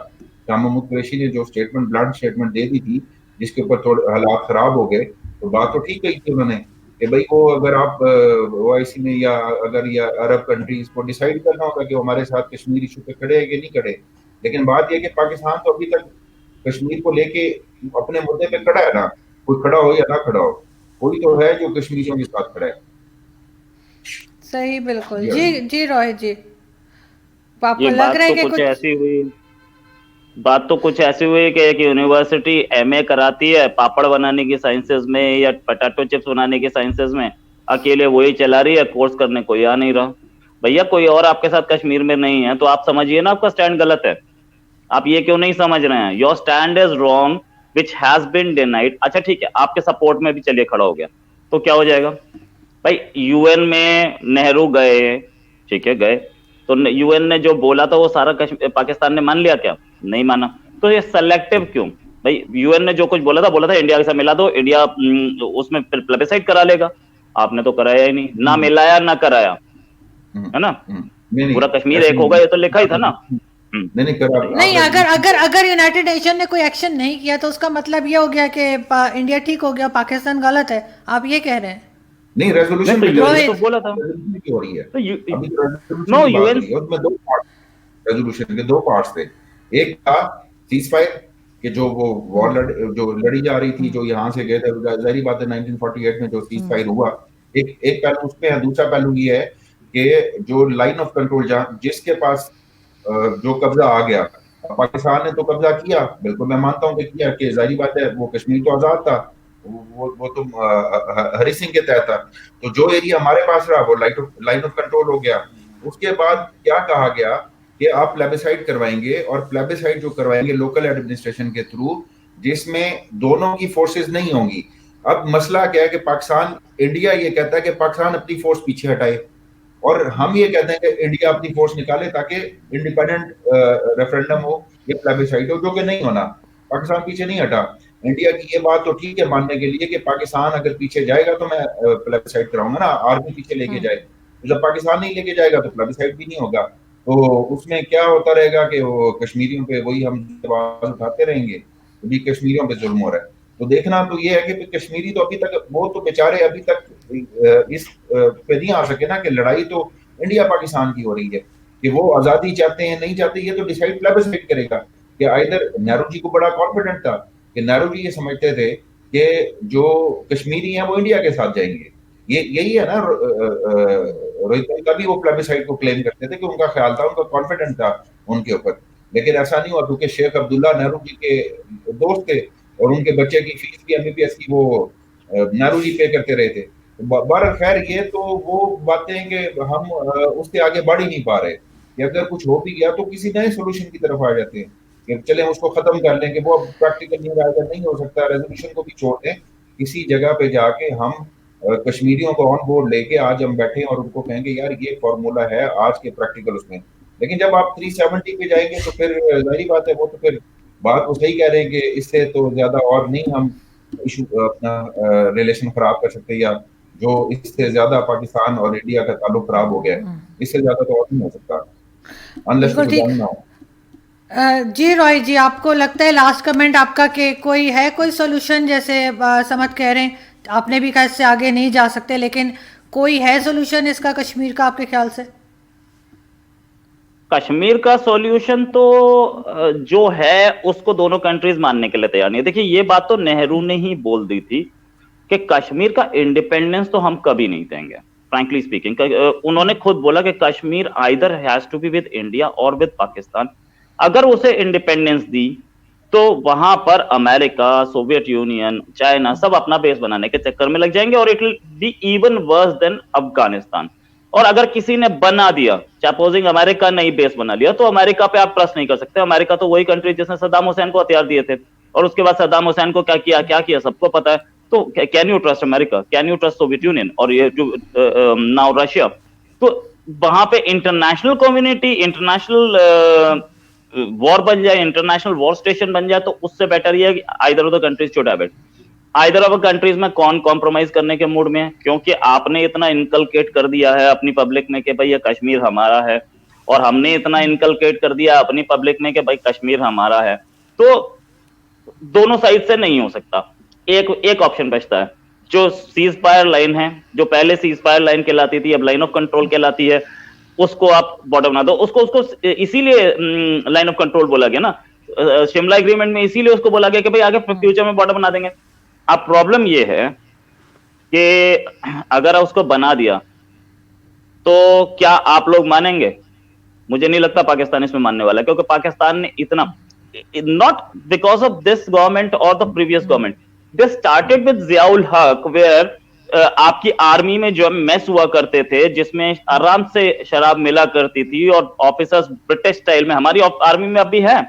शाह महमूद कुरैशी ने जो स्टेटमेंट, ब्लंट स्टेटमेंट दे दी थी जिसके ऊपर थोड़े हालात खराब हो गए, तो बात तो ठीक कही थी उन्होंने कि भाई वो अगर आप ओआईसी में या अगर या अरब कंट्रीज को डिसाइड करना होगा कि वो हमारे साथ कश्मीर इशू पे खड़े हैं कि नहीं खड़े, लेकिन बात यह कि पाकिस्तान तो अभी तक कश्मीर को लेके अपने मुद्दे पे खड़ा है ना, कोई खड़ा हो या ना खड़ा हो, कोई तो है जो कश्मीरियों के साथ खड़ा है। सही, बिल्कुल। जी जी रोहित जी, आपको ये लग बात रहा है तो कि कुछ कुछ? ऐसी हुई, बात तो कुछ ऐसी हुई कि एक यूनिवर्सिटी एमए कराती है पापड़ बनाने की साइंसेज में या पोटैटो चिप्स बनाने की साइंसेज में, अकेले वही चला रही है, कोर्स करने कोई आ नहीं रहा। भैया कोई और आपके साथ कश्मीर में नहीं है तो आप समझिए ना आपका स्टैंड गलत है। आप ये क्यों नहीं समझ रहे हैं? Your stand is wrong which has been denied. अच्छा ठीक है, आपके सपोर्ट में भी चलिए खड़ा हो गया तो क्या हो जाएगा भाई? यूएन में नेहरू गए, ठीक है गए, तो यूएन ने जो बोला था वो सारा पाकिस्तान ने मान लिया क्या? नहीं माना। तो ये सेलेक्टिव क्यों भाई? यूएन ने जो कुछ बोला था इंडिया के साथ मिला दो, इंडिया उसमें प्लेबिसाइड करा लेगा। आपने तो कराया ही नहीं, ना मिलाया ना कराया, है ना? नहीं पूरा कश्मीर ऐसे एक होगा, ये तो लिखा ही था ना। नहीं करा। नहीं, अगर अगर अगर यूनाइटेड नेशन ने कोई एक्शन नहीं किया तो उसका मतलब ये हो गया कि इंडिया ठीक हो गया, पाकिस्तान गलत है, आप ये कह रहे हैं? नहीं, रेजोल्यूशन नहीं, तो में तो बोला था की हो रही है तो अभी तो रेजोल्यूशन नो की बात यूएन। हो रही है, उसमें दो पार्ट, रेजोल्यूशन के दो पार्ट्स थे। एक था सीज फायर कि जो वो वॉर जो लड़ी जा रही थी, जो यहाँ से गए थे, जाहिर बात है 1948 में जो सीज फायर हुआ, एक पहलू उसमें है। दूसरा पहलू ये है कि जो लाइन ऑफ कंट्रोल जिसके पास जो कब्जा आ गया, पाकिस्तान ने तो कब्जा किया, बिल्कुल मैं मानता हूँ कि किया, कि जाहिर बात है वो कश्मीर तो आजाद था, वो तो हरि सिंह के तहत था। तो जो एरिया हमारे पास रहा वो लाइन ऑफ कंट्रोल हो गया। उसके बाद क्या कहा गया कि आप प्लेबिसाइड करवाएंगे, और प्लेबिसाइड जो करवाएंगे लोकल एडमिनिस्ट्रेशन के थ्रू, जिसमें दोनों की फोर्सेस नहीं होंगी। अब मसला क्या है कि पाकिस्तान, इंडिया ये कहता है कि पाकिस्तान अपनी फोर्स पीछे हटाए, और हम ये कहते हैं कि इंडिया अपनी फोर्स निकाले ताकि इंडिपेंडेंट रेफरेंडम हो या प्लेबिसाइड हो, जो कि नहीं होना। पाकिस्तान पीछे नहीं हटा। इंडिया की ये बात तो ठीक है मानने के लिए कि पाकिस्तान अगर पीछे जाएगा तो मैं प्लेबिसाइड कराऊंगा ना, आर्मी पीछे लेके जाए। तो जब पाकिस्तान नहीं लेके जाएगा तो प्लेबिसाइड भी नहीं होगा। तो उसमें क्या होता रहेगा कि वो कश्मीरियों पे वही हम आवाज उठाते रहेंगे, अभी कश्मीरियों पे जुल्म हो रहा है। तो देखना तो ये है कि कश्मीरी तो अभी तक, वो तो बेचारे अभी तक इस पे नहीं आ सके ना, कि लड़ाई तो इंडिया पाकिस्तान की हो रही है, कि वो आजादी चाहते हैं नहीं चाहते, ये तो डिसाइड प्लेबिसाइड करेगा। कि आइदर नेहरू जी को बड़ा कॉन्फिडेंट था कि नेहरू जी ये समझते थे कि जो कश्मीरी हैं वो इंडिया के साथ जाएंगे। ये यही है ना, रोहित का भी वो प्लेबिसाइड को क्लेम करते थे कि उनका ख्याल था, उनका कॉन्फिडेंट था उनके ऊपर। लेकिन ऐसा नहीं हुआ, क्योंकि शेख अब्दुल्ला नेहरू जी के दोस्त थे, और उनके बच्चे की फीस भी एमबीबीएस की वो नेहरू जी पे करते रहे थे। बहरहाल खैर, ये तो वो बातें हैं कि हम उसके आगे बढ़ ही नहीं पा रहे, कि अगर कुछ हो भी गया तो किसी नए सोल्यूशन की तरफ आ जाते हैं, कि चले उसको खत्म कर लें, कि वो अब प्रैक्टिकल नहीं रहा, अगर नहीं हो सकता रेजोल्यूशन को भी छोड़ दें, किसी जगह पे जाके हम कश्मीरियों को ऑन बोर्ड लेके आज हम बैठे और उनको कहेंगे यार ये फॉर्मूला है आज के प्रैक्टिकल उसमें। लेकिन जब आप 370 पे जाएंगे तो फिर जाहिर बात है, वो तो फिर बात वो सही कह रहे हैं कि इससे तो ज्यादा और नहीं हम इशू अपना रिलेशन खराब कर सकते, या जो इससे ज्यादा पाकिस्तान और इंडिया का ताल्लुक खराब हो गया है, इससे ज्यादा तो और नहीं हो सकता, अनलेस बिल्कुल कुछ ठीक। ना हो। जी रॉय जी, आपको लगता है लास्ट कमेंट आपका कि कोई है कोई सोल्यूशन, जैसे समझ कह रहे हैं आपने भी कहा इससे आगे नहीं जा सकते, लेकिन कोई है सोल्यूशन इसका कश्मीर का आपके ख्याल से? कश्मीर का सॉल्यूशन तो जो है उसको दोनों कंट्रीज मानने के लिए तैयार नहीं है। देखिए ये बात तो नेहरू ने ही बोल दी थी कि कश्मीर का इंडिपेंडेंस तो हम कभी नहीं देंगे, फ्रैंकली स्पीकिंग। उन्होंने खुद बोला कि Kashmir either has to be with India और विद पाकिस्तान। अगर उसे इंडिपेंडेंस दी तो वहां पर अमेरिका, सोवियत यूनियन, चाइना सब अपना बेस बनाने के चक्कर में लग जाएंगे, और it will be even worse than Afghanistan. और अगर किसी ने बना दिया, सपोजिंग अमेरिका ने ही बेस बना लिया, तो अमेरिका पे आप ट्रस्ट नहीं कर सकते। अमेरिका तो वही कंट्री जिसने सद्दाम हुसैन को हथियार दिए थे, और उसके बाद सद्दाम हुसैन को क्या किया सबको पता है। तो can you trust America? Can you trust Soviet union? और ये नाउ रशिया। तो वहां पे इंटरनेशनल कम्युनिटी, इंटरनेशनल वॉर बन जाए, इंटरनेशनल वॉर स्टेशन बन जाए, तो उससे बेटर ये है कि either of the countries should have it. Either of the countries में कौन कॉम्प्रोमाइज करने के मूड में है? क्योंकि आपने इतना इनकलकेट कर दिया है अपनी पब्लिक में कि भाई ये कश्मीर हमारा है, और हमने इतना इनकलकेट कर दिया अपनी पब्लिक में कि भाई कश्मीर हमारा है, तो दोनों साइड से नहीं हो सकता। एक ऑप्शन बचता है, जो सीज फायर लाइन है, जो पहले सीज फायर लाइन कहलाती थी अब लाइन ऑफ कंट्रोल कहलाती है, उसको आप बॉर्डर बना दो। उसको इसीलिए लाइन ऑफ कंट्रोल बोला गया ना, शिमला एग्रीमेंट में इसीलिए उसको बोला गया कि भाई आगे फ्यूचर में बॉर्डर बना देंगे। अब प्रॉब्लम ये है कि अगर उसको बना दिया तो क्या आप लोग मानेंगे? मुझे नहीं लगता पाकिस्तान इसमें मानने वाला है, क्योंकि पाकिस्तान ने इतना, not because of this government or the previous government. This started with Ziaul Haq, where आपकी आर्मी में जो मेस हुआ करते थे जिसमें आराम से शराब मिला करती थी, और ऑफिसर्स ब्रिटिश स्टाइल में, हमारी आर्मी में अभी है,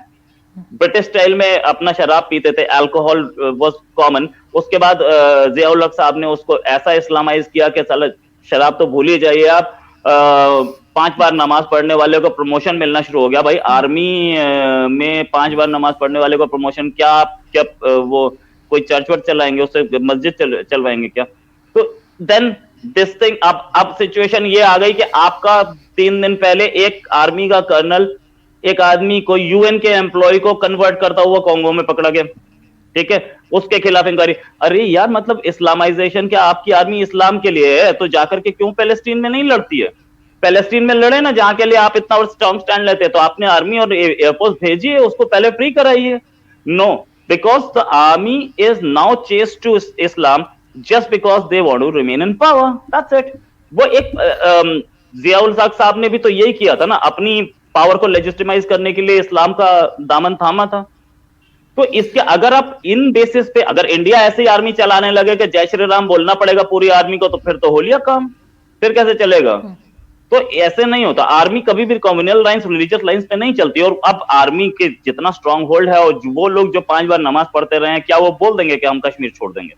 ब्रिटिश स्टाइल में अपना शराब पीते थे, अल्कोहल वाज कॉमन। उसके बाद जियाउल हक साहब ने उसको ऐसा इस्लामाइज किया कि साला शराब तो भूल ही जाइए आप, 5 बार नमाज पढ़ने वाले को प्रमोशन मिलना शुरू हो गया। भाई आर्मी में 5 बार नमाज पढ़ने वाले को प्रमोशन, क्या आप क्या वो कोई चर्च वर्च चलाएंगे, उससे मस्जिद चलवाएंगे क्या? तो देन दिस थिंग, अब सिचुएशन ये आ गई कि आपका 3 दिन पहले एक आर्मी का कर्नल एक आदमी को, यूएन के एम्प्लॉय को कन्वर्ट करता हुआ कांगो में पकड़ा गया, ठीक है, उसके खिलाफ इंक्वायरी। अरे यार, मतलब इस्लामाइजेशन, क्या आपकी आर्मी इस्लाम के लिए है तो जाकर के क्यों पैलेस्टीन में नहीं लड़ती है? पैलेस्टीन में लड़े ना, जहां के लिए आप इतना स्ट्रॉन्ग स्टैंड लेते हैं। तो आपने आर्मी और एयरफोर्स भेजिए, उसको पहले फ्री कराइए। No, because the army is now chase to Islam just because they want to remain in power, that's it. वो एक जियाउल हक साहब ने भी तो यही किया था ना, अपनी पावर को लेजिटिमाइज करने के लिए इस्लाम का दामन थामा था। तो इसके अगर आप इन बेसिस पे, अगर इंडिया ऐसे ही आर्मी चलाने लगे कि जय श्री राम बोलना पड़ेगा पूरी आर्मी को, तो फिर तो हो लिया काम, फिर कैसे चलेगा? तो ऐसे नहीं होता। आर्मी कभी भी कम्युनल लाइंस, रिलीजियस लाइंस पे नहीं चलती। और अब आर्मी के जितना स्ट्रांग होल्ड है, और वो लोग जो 5 बार नमाज पढ़ते रहे हैं, क्या वो बोल देंगे कि हम कश्मीर छोड़ देंगे?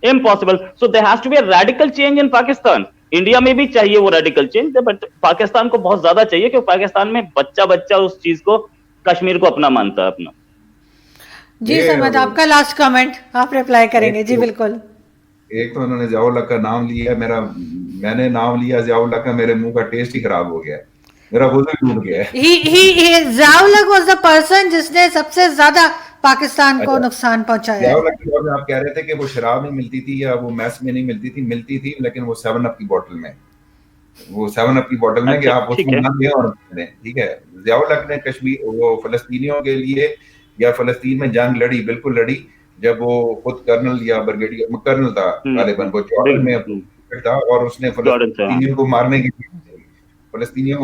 Impossible. So there has to be a radical change in Pakistan. India में भी चाहिए वो रेडिकल चेंज, बट पाकिस्तान को बहुत ज्यादा चाहिए, क्योंकि पाकिस्तान में बच्चा बच्चा उस चीज को, कश्मीर को अपना मानता है अपना। जी समद, आपका लास्ट कमेंट, आप रिप्लाई करेंगे? जी बिल्कुल। एक तो उन्होंने जियाउल हक का नाम लिया, मैंने नाम लिया जियाउल हक का, मेरे मुंह का टेस्ट ही खराब हो गया, मेरा वजन टूट गया। जियाउल हक वाज द पर्सन जिसने सबसे ज्यादा पाकिस्तान को नुकसान पहुंचाया। जियाउल हक के बारे में आप कह रहे थे कि वो शराब नहीं मिलती थी या वो मैस में नहीं मिलती थी, लेकिन वो 7 अप की बोतल में, वो 7 अप की बोतल में कि आप उसको ना दें और दें, ठीक है। जियाउल हक ने कश्मीर, वो फलस्तीनियों के लिए या फलस्तीन में जंग लड़ी, बिल्कुल लड़ी, जब वो खुद कर्नल या ब्रिगेडियर कर्नल था गालिबन, वो जॉर्डन में था, और उसने फलस्तीनियों को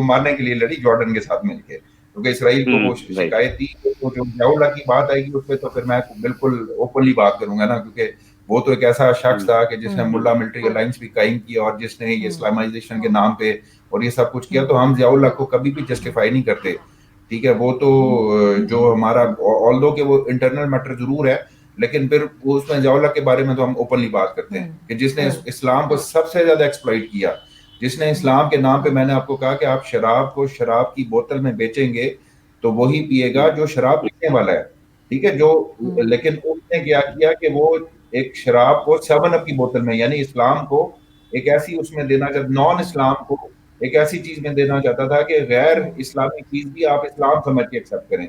मारने के लिए लड़ी जॉर्डन के साथ मिलकर, क्योंकि इसराइल को वो शिकायत थी। तो जो जियाउल हक की बात आएगी उसमें तो फिर मैं बिल्कुल ओपनली बात करूंगा ना, क्योंकि वो तो एक ऐसा शख्स था कि जिसने मुल्ला मिलिट्री अलायंस भी कायम किया, और जिसने ये इस्लामाइजेशन के नाम पे और ये सब कुछ किया। तो हम जियाउल हक को कभी भी जस्टिफाई नहीं करते, ठीक है। वो तो जो हमारा, ऑल्दो के वो इंटरनल मैटर जरूर है, लेकिन फिर वो उसमें जियाउल हक के बारे में तो हम ओपनली बात करते हैं कि जिसने इस्लाम को सबसे ज्यादा एक्सप्लॉइट किया, जिसने इस्लाम के नाम पे, मैंने आपको कहा कि आप शराब को शराब की बोतल में बेचेंगे तो वही पिएगा जो शराब पीने वाला है, ठीक है। जो लेकिन उसने क्या किया कि वो एक शराब को 7 अप की बोतल में, यानी इस्लाम को एक ऐसी उसमें देना चाहता, नॉन इस्लाम को एक ऐसी चीज में देना चाहता था कि गैर इस्लामी चीज भी आप इस्लाम समझ के एक्सेप्ट करें।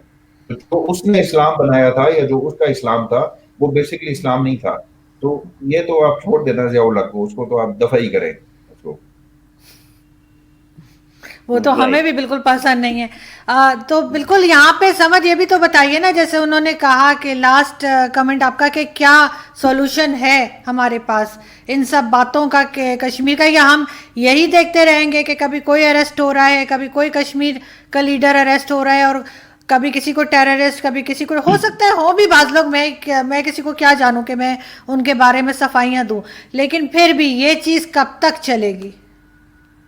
तो जो उसने इस्लाम बनाया था या जो उसका इस्लाम था, वो बेसिकली इस्लाम नहीं था। तो ये तो आप छोड़ देना जियाउल हक को, उसको तो आप दफा ही करें उसको। वो तो हमें भी बिल्कुल पसंद नहीं है। तो बिल्कुल यहाँ पे समझ ये भी तो बताइए ना, जैसे उन्होंने कहा कि लास्ट कमेंट आपका कि क्या सॉल्यूशन है हमारे पास इन सब बातों का, कि कश्मीर का, या हम यही देखते रहेंगे कि कभी कोई अरेस्ट हो रहा है, कभी कोई कश्मीर का लीडर अरेस्ट हो रहा है, और कभी किसी को टेररिस्ट, कभी किसी को, हो सकता है हो भी बात लोग, मैं किसी को क्या जानूं कि मैं उनके बारे में सफाइयां दूं, लेकिन फिर भी ये चीज़ कब तक चलेगी?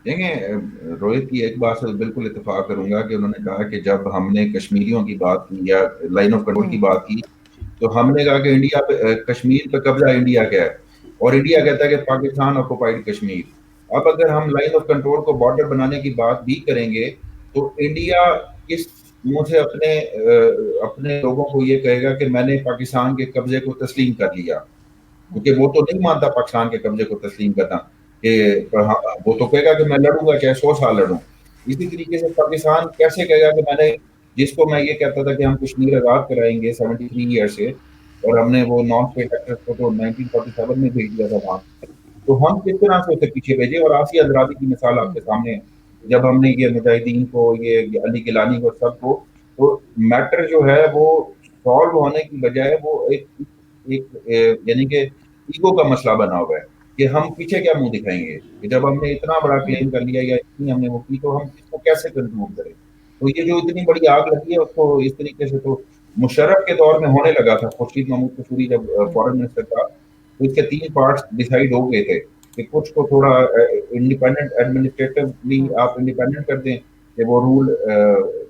देखें, रोहित की एक बात से बिल्कुल इत्तेफाक करूंगा कि उन्होंने कहा कि जब हमने कश्मीरियों की बात की या लाइन ऑफ कंट्रोल की बात की, तो हमने कहा कि इंडिया पे, कश्मीर पे कब्जा इंडिया का है, और इंडिया कहता है कि पाकिस्तान ऑक्युपाइड कश्मीर। अब अगर हम लाइन ऑफ कंट्रोल को बॉर्डर बनाने की बात भी करेंगे, तो इंडिया किस मुंह से अपने लोगों को ये कहेगा कि मैंने पाकिस्तान के कब्जे को तस्लीम कर लिया, क्योंकि वो तो नहीं मानता पाकिस्तान के कब्जे को तस्लीम करना, कि वो तो कहेगा कि मैं लड़ूंगा चाहे 100 साल लड़ूं। इसी तरीके से पाकिस्तान कैसे कहेगा कि मैंने, जिसको मैं ये कहता था कि हम कश्मीर आजाद कराएंगे 73 ईयर से, और हमने वो नॉन स्टेट एक्टर्स को तो 1947 में भेज दिया था वहां, तो हम किस तरह से उसे पीछे भेजे। और आसिया अंद्राबी की मिसाल आपके सामने है, जब हमने ये मुजाहिदीन को, ये अली गिलानी को, सबको, तो मैटर जो है वो सॉल्व होने की बजाय वो एक यानी कि ईगो का मसला बना हुआ है कि हम पीछे क्या मुंह दिखाएंगे, कि जब हमने इतना बड़ा क्लेम कर लिया या इतनी हमने वो की, तो हम इसको कैसे कंक्लूड करें। तो ये जो इतनी बड़ी आग लगी है उसको इस तरीके से तो मुशर्रफ के दौर में होने लगा था, खुर्शीद महमूद कसूरी जब फॉरेन मिनिस्टर था, तो इसके 3 पार्ट्स डिसाइड हो गए थे कि कुछ को थोड़ा इंडिपेंडेंट एडमिनिस्ट्रेटिवली आप इंडिपेंडेंट कर दें कि वो रूल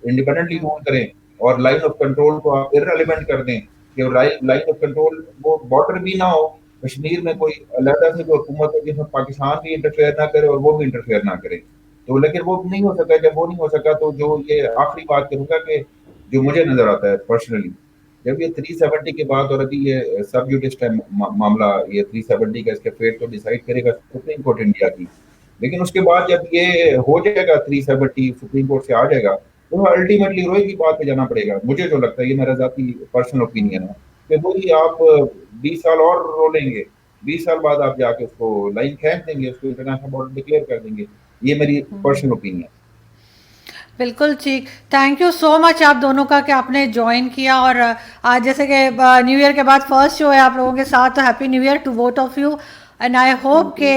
इंडिपेंडेंटली रूल करें, और लाइन ऑफ कंट्रोल को आप इररिलेवेंट कर दें कि लाइन ऑफ कंट्रोल वो बॉर्डर भी ना हो, कश्मीर में कोई अलहदा से कोई हुकूमत हो जिसमें पाकिस्तान भी इंटरफेयर ना करे और वो भी इंटरफेयर ना करे। तो लेकिन वो नहीं हो सका, जब वो नहीं हो सका तो जो ये आखिरी बात करूंगा कि जो मुझे नजर आता है पर्सनली, जब ये 370 के बाद और अभी ये सब जुडिस मामला, ये 370 का इसके फेट तो डिसाइड करेगा सुप्रीम कोर्ट इंडिया की, लेकिन उसके बाद जब ये हो जाएगा 370 सुप्रीम कोर्ट से आ जाएगा, तो अल्टीमेटली रोए की बात पे जाना पड़ेगा। मुझे जो लगता है, ये मेरा जाती पर्सनल ओपिनियन है, कि वही आप 20 साल और रोलेंगे, 20 साल बाद आप जाके उसको लाइन खींच देंगे, उसको इंटरनेशनल बॉर्डर डिक्लेयर कर देंगे। ये मेरी पर्सनल ओपिनियन। बिल्कुल ठीक। थैंक यू सो मच आप दोनों का कि आपने ज्वाइन किया, और आज जैसे कि न्यू ईयर के बाद फर्स्ट शो है आप लोगों के साथ, तो happy new year to both of you. And I hope कि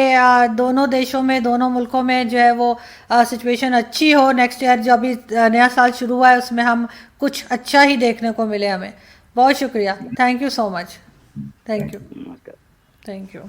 दोनों देशों में, दोनों मुल्कों में जो है वो सिचुएशन अच्छी हो। नेक्स्ट ईयर जो अभी नया साल शुरू हुआ है उसमें हम कुछ अच्छा ही देखने को मिले हमें। बहुत शुक्रिया, thank you so much. Thank you, नमस्कार। Thank you.